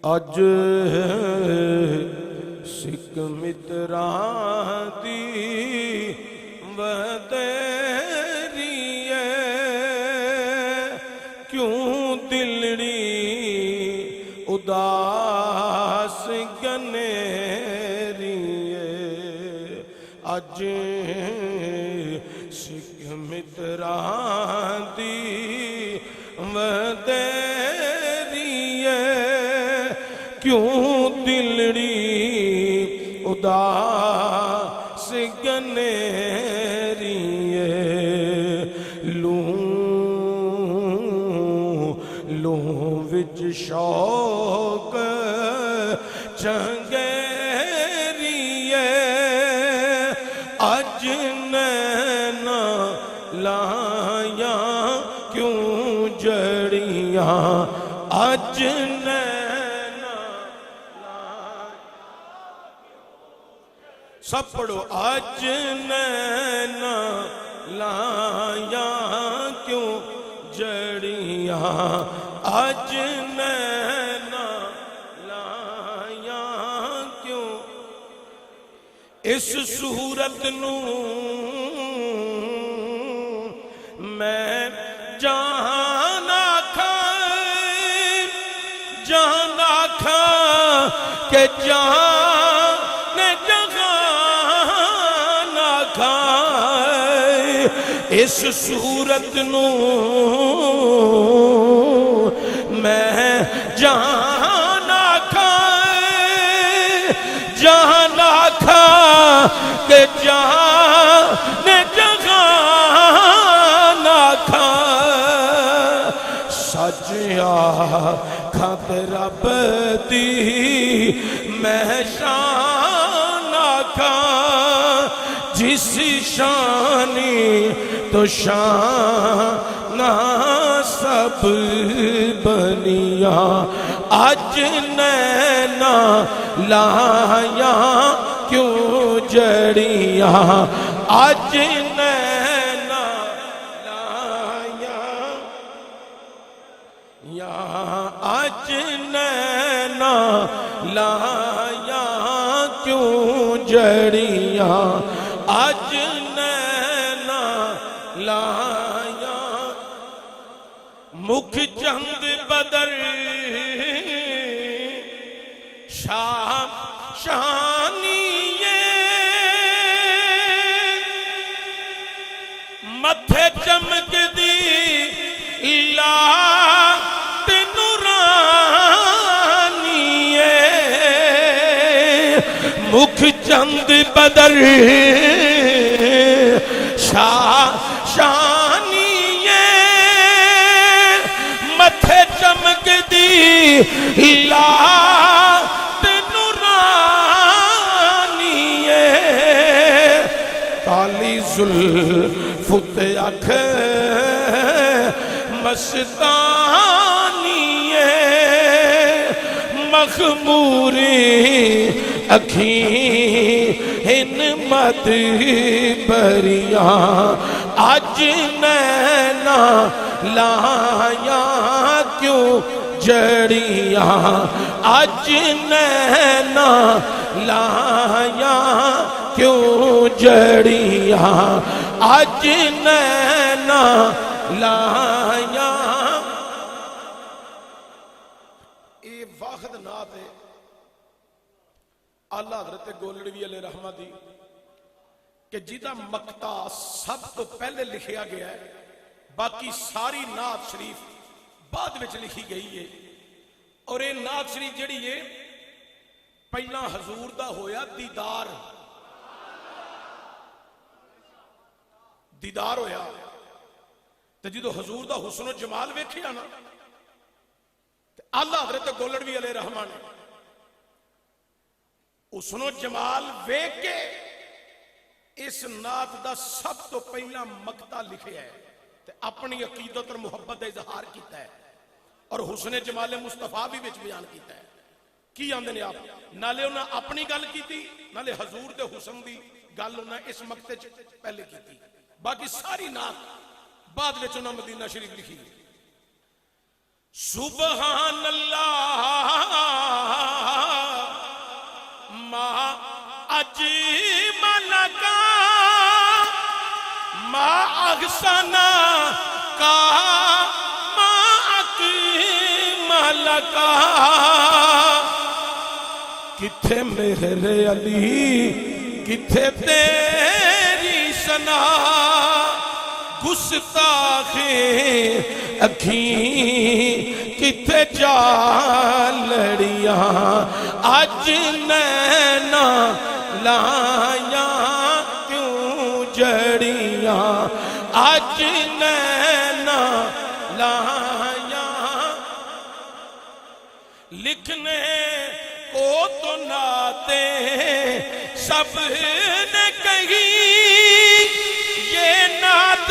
اج سکھ متراں دی ودیری ہے، کیوں دلڑی اداس گنیری ہے، اج سکھ متراں دی ودیری ہے، کیوں دلڑی اداس گنیری ہے، لوں وچ شوق چنگیری ہے، اج نینا لایاں کیوں جڑیاں، اج نینا سب پڑھو، اج نینا لایاں کیوں جڑیاں، اج نینا لایاں کیوں، اس صورت نوں میں جہان آکھاں کہ جہان جہان آکھاں، اس صورت نوں میں جہان آکھاں کہ جہان جہان آکھاں، سچ آکھاں تے رب دی میں شان آکھاں، جس شانی تو شان سب بنیاں، اج نینا لایاں کیوں جڑیاں، اج نینا لایاں یا اج نینا لایاں کیوں جڑیاں، اج نینا لایاں، مکھ چند بدر شانیے، متھے چمک دی لات نورانیے، مکھ چند بدر شانیے، متھے چمک دی لات نورانیے، کالی زلف تے اکھ مستانیے، مخموری اکھیں مد بریاں، اج نینا لایاں کیوں جڑیاں، اج نینا لایاں کیوں جڑیاں، اج نینا لایاں۔ اے واحد نعت ہے آلہ حضرت گولڑوی علیہ رحمہ دی کہ جیدہ مقطع سب تو پہلے لکھیا گیا ہے، باقی ساری نعت شریف بعد وچ لکھی گئی ہے، اور یہ نعت شریف جڑی ہے پہلا حضور دا ہویا دیدار ہویا، تو جدو حضور دا حسن و جمال ویکھیا نا، اللہ حضرت گولڑوی علیہ رحمہ نے حسن و جمال ویکھ کے اس نعت دا سب تو پہلا مقطع لکھیا ہے، تے اپنی عقیدت اور محبت دا اظہار کیتا ہے، اور حسن جمال مصطفیٰ بھی وچ بیان کیتا ہے۔ کی آندے نے آپ نالے انہاں اپنی گل کیتی، نالے حضور دے حسن دی گل انہاں اس مقطع پہلے کیتی، باقی ساری نعت بعد وچ انہاں مدینہ شریف لکھی۔ سبحان اللہ احسنا کا ملکا کتھے مہر علی کتھے تیری سنا گستاخ اکھیں کتھے جا لڑیاں اج نینا لایا کیوں جڑیاں اج نینا لایا لکھنے کو تو ناتے سب نے کہی یہ نعت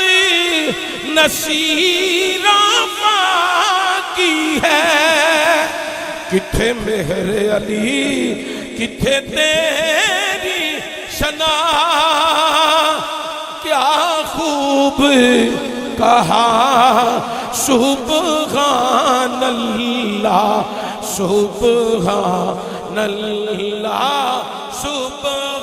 نصیر کی ہے کتھے مہر علی کتھے تیری ثنا کیا خوب کہا سبحان اللہ سبحان اللہ سبحان